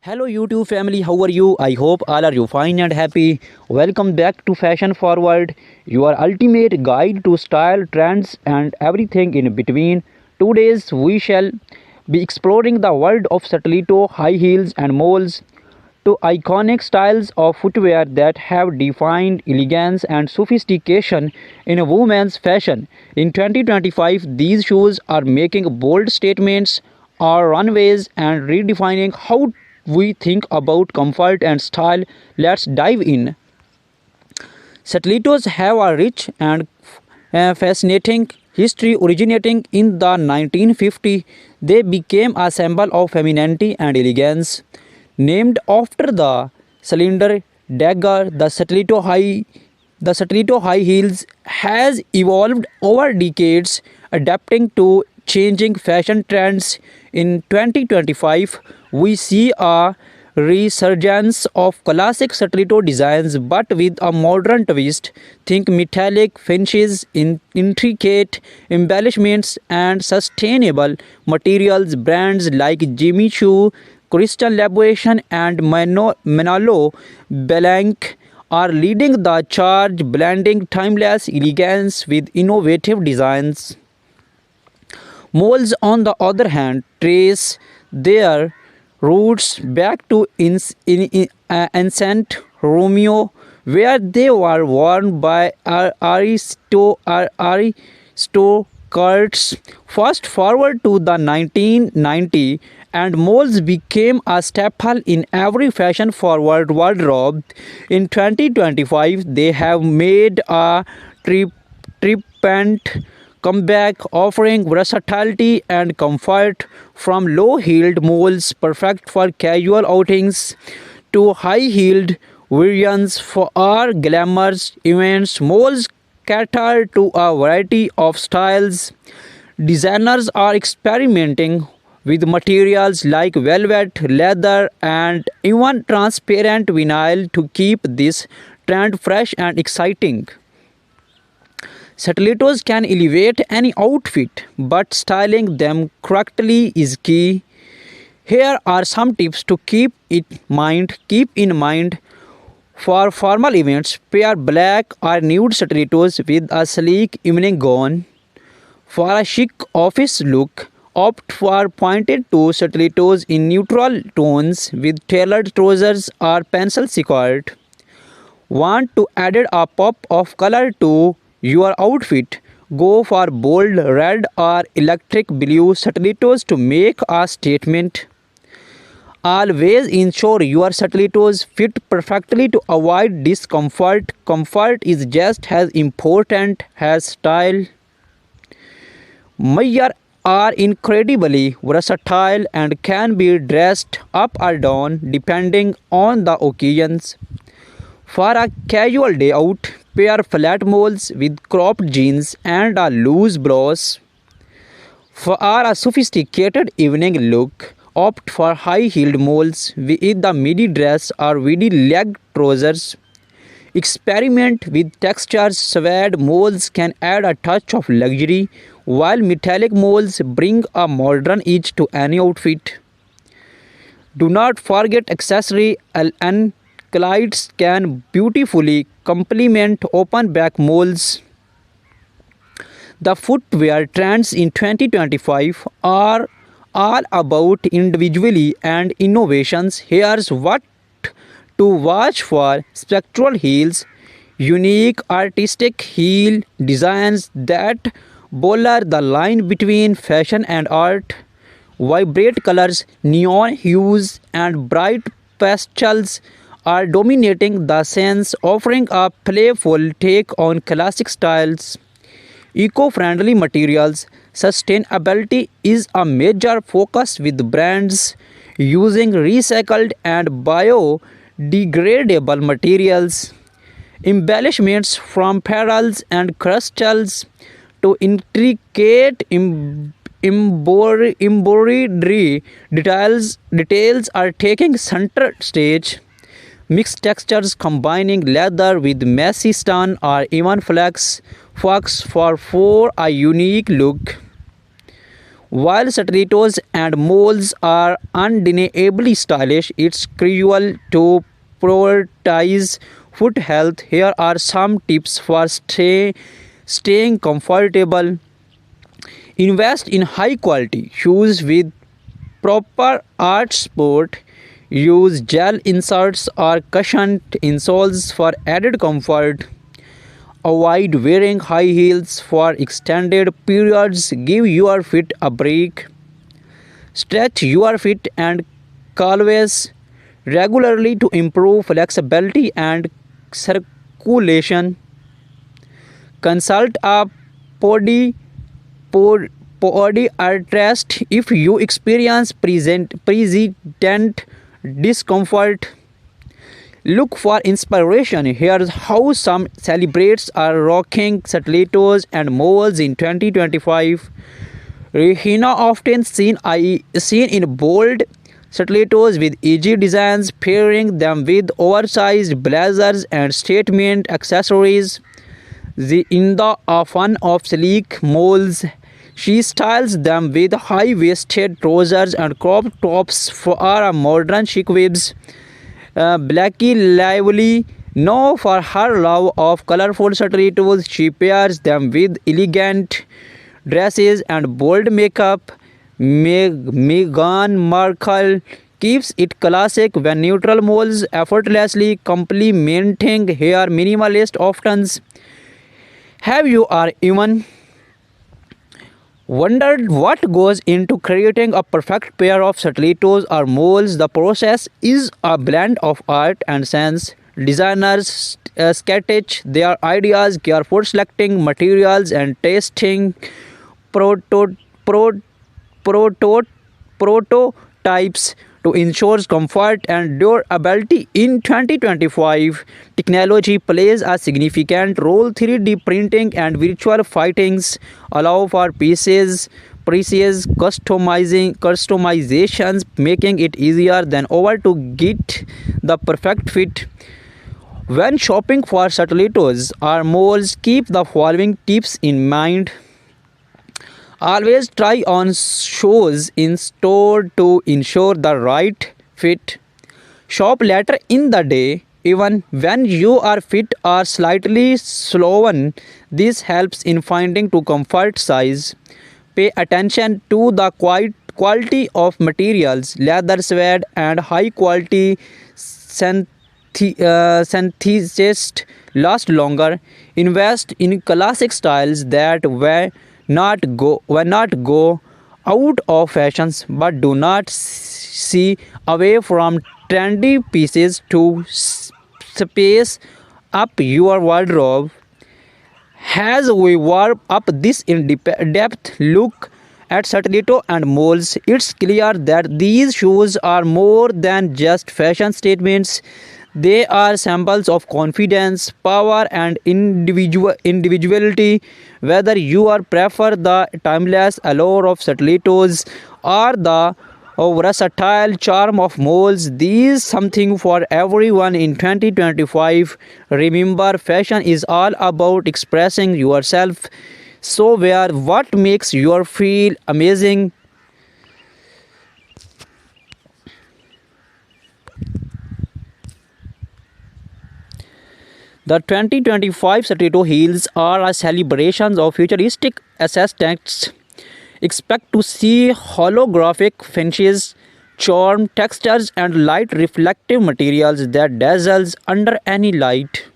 Hello YouTube family, how are you? I hope all are you fine and happy. Welcome back to Fashion Forward, your ultimate guide to style, trends and everything in between. Today we shall be exploring the world of stiletto, high heels and moles, two iconic styles of footwear that have defined elegance and sophistication in women's fashion. In 2025, these shoes are making bold statements on runways and redefining how we think about comfort and style. Let's dive in. Stilettos have a rich and fascinating history originating in the 1950s. They became a symbol of femininity and elegance. Named after the cylinder dagger, the stiletto high heels has evolved over decades, adapting to changing fashion trends. In 2025, we see a resurgence of classic stiletto designs but with a modern twist. Think metallic finishes, intricate embellishments, and sustainable materials. Brands like Jimmy Choo, Crystal Labuation, and Manolo Blanc are leading the charge, blending timeless elegance with innovative designs. Moles, on the other hand, trace their roots back to ancient Romeo, where they were worn by aristocrats. Fast forward to the 1990s, and moles became a staple in every fashion-forward wardrobe. In 2025, they have made a triumphant comeback, offering versatility and comfort from low-heeled moles perfect for casual outings to high-heeled variants for our glamorous events. Moles cater to a variety of styles. Designers are experimenting with materials like velvet, leather, and even transparent vinyl to keep this trend fresh and exciting. Stilettos can elevate any outfit, but styling them correctly is key. Here are some tips to keep in mind for formal events. Pair black or nude stilettos with a sleek evening gown. For a chic office look, opt for pointed toe stilettos in neutral tones with tailored trousers or pencil skirt. Want to add a pop of color to your outfit? Go for bold red or electric blue stilettos to make a statement. Always ensure your stilettos fit perfectly to avoid discomfort. Comfort is just as important as style. Mayar are incredibly versatile and can be dressed up or down depending on the occasions. For a casual day out, pair flat moles with cropped jeans and a loose blouse. For a sophisticated evening look, opt for high-heeled moles with the midi dress or midi leg trousers. Experiment with textures. Suede moles can add a touch of luxury, while metallic moles bring a modern edge to any outfit. Do not forget accessory. Anklets can beautifully complement open back moles. The footwear trends in 2025 are all about individuality and innovations. Here's what to watch for: spectral heels, unique artistic heel designs that blur the line between fashion and art. Vibrant colors, neon hues, and bright pastels are dominating the scenes, offering a playful take on classic styles. Eco-friendly materials. Sustainability is a major focus with brands using recycled and biodegradable materials. Embellishments from pearls and crystals to intricate embroidery details are taking center stage. Mixed textures combining leather with messy stone or even flax for a unique look. While stilettos and moles are undeniably stylish, it's crucial to prioritize foot health. Here are some tips for staying comfortable. Invest in high quality shoes with proper art support. Use gel inserts or cushioned insoles for added comfort. Avoid wearing high heels for extended periods. Give your feet a break. Stretch your feet and calves regularly to improve flexibility and circulation. Consult a podi, podiatrist if you experience persistent discomfort. Look for inspiration. Here's how some celebrities are rocking stilettos and moles in 2025. Rihanna often seen in bold stilettos with edgy designs, pairing them with oversized blazers and statement accessories. In the fun of sleek moles, she styles them with high-waisted trousers and crop tops for a modern chic vibes. Blackie Lively, known for her love of colorful stilettos, she pairs them with elegant dresses and bold makeup. Meghan Markle keeps it classic when neutral moles effortlessly complementing her minimalist options. Have you or even wondered what goes into creating a perfect pair of stilettos or moles? The process is a blend of art and science. Designers sketch their ideas, carefully selecting materials and testing proto- pro- proto- prototypes to ensure comfort and durability. In 2025, technology plays a significant role. 3D printing and virtual fittings allow for precise customizations, making it easier than ever to get the perfect fit. When shopping for stilettos or moles, keep the following tips in mind. Always try on shoes in store to ensure the right fit. Shop later in the day, even when your feet are slightly swollen. This helps in finding to comfort size. Pay attention to the quality of materials. Leather, suede, and high quality synthesists last longer. Invest in classic styles that will not go out of fashions, but do not see away from trendy pieces to space up your wardrobe. As we warm up this in-depth look at stiletto and moles, it's clear that these shoes are more than just fashion statements. They are symbols of confidence, power, and individuality. Whether you are prefer the timeless allure of stilettos or the versatile charm of moles, these something for everyone in 2025. Remember, fashion is all about expressing yourself. So wear what makes you feel amazing. The 2025 stiletto heels are a celebration of futuristic aesthetics. Expect to see holographic finishes, charm textures, and light reflective materials that dazzles under any light.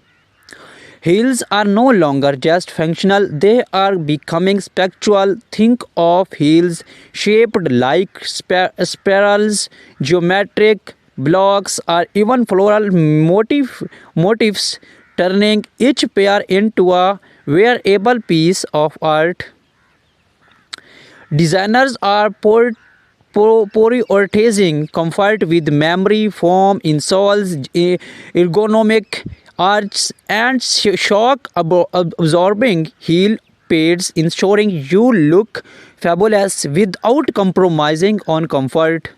Heels are no longer just functional, they are becoming spectral. Think of heels shaped like spirals, geometric blocks, or even floral motifs, turning each pair into a wearable piece of art. Designers are prioritizing comfort with memory foam insoles, ergonomic arches, and shock absorbing heel pads, ensuring you look fabulous without compromising on comfort.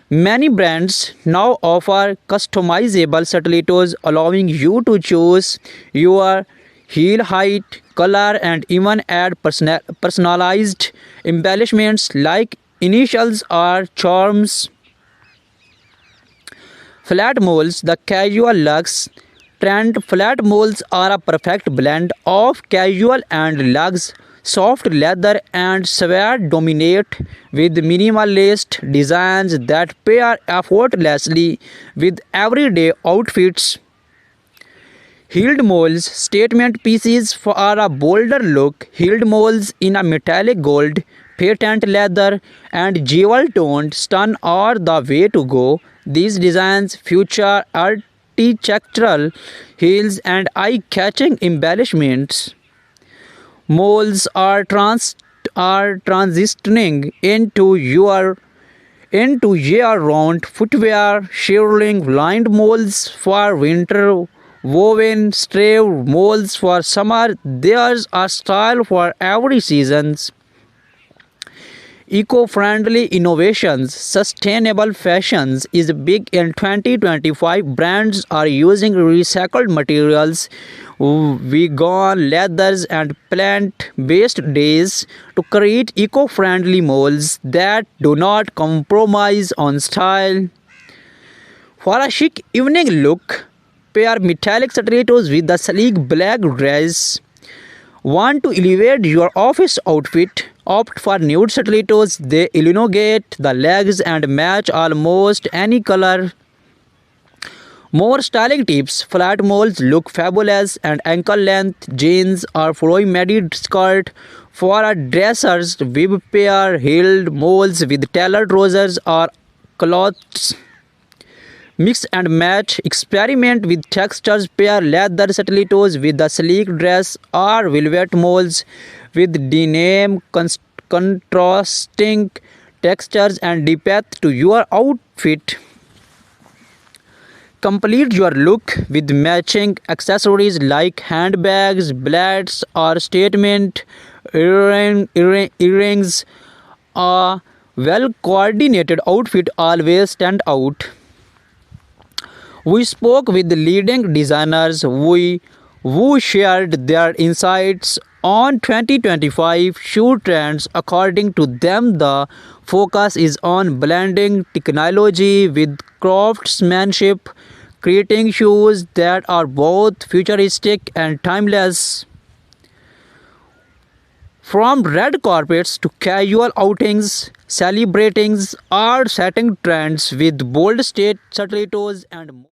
Many brands now offer customizable stilettos, allowing you to choose your heel height, color, and even add personalized embellishments like initials or charms. Flat moles, the casual luxe trend. Flat moles are a perfect blend of casual and luxe. Soft leather and suede dominate with minimalist designs that pair effortlessly with everyday outfits. Heeled moles, statement pieces for a bolder look. Heeled moles in a metallic gold, patent leather, and jewel toned stun are the way to go. These designs feature architectural heels and eye catching embellishments. Moles are transitioning into year-round footwear, shearling lined moles for winter, woven stave moles for summer. There's a style for every season. Eco-friendly innovations, sustainable fashions is big in 2025. Brands are using recycled materials, vegan leathers, and plant-based dyes to create eco-friendly molds that do not compromise on style. For a chic evening look, pair metallic stilettos with the sleek black dress. Want to elevate your office outfit? Opt for nude stilettos. They elongate the legs and match almost any color. More styling tips. Flat moles look fabulous and ankle length jeans or flowy midi skirt. For a dresser's web pair heeled moles with tailored trousers or cloths. Mix and match. Experiment with textures. Pair leather stilettos with the sleek dress or velvet moles with denim, contrasting textures and depth to your outfit. Complete your look with matching accessories like handbags, belts, or statement earrings. A well coordinated outfit always stand out. We spoke with leading designers who shared their insights on 2025 shoe trends. According to them, the focus is on blending technology with craftsmanship, creating shoes that are both futuristic and timeless. From red carpets to casual outings, celebrating are setting trends with bold state stilettos and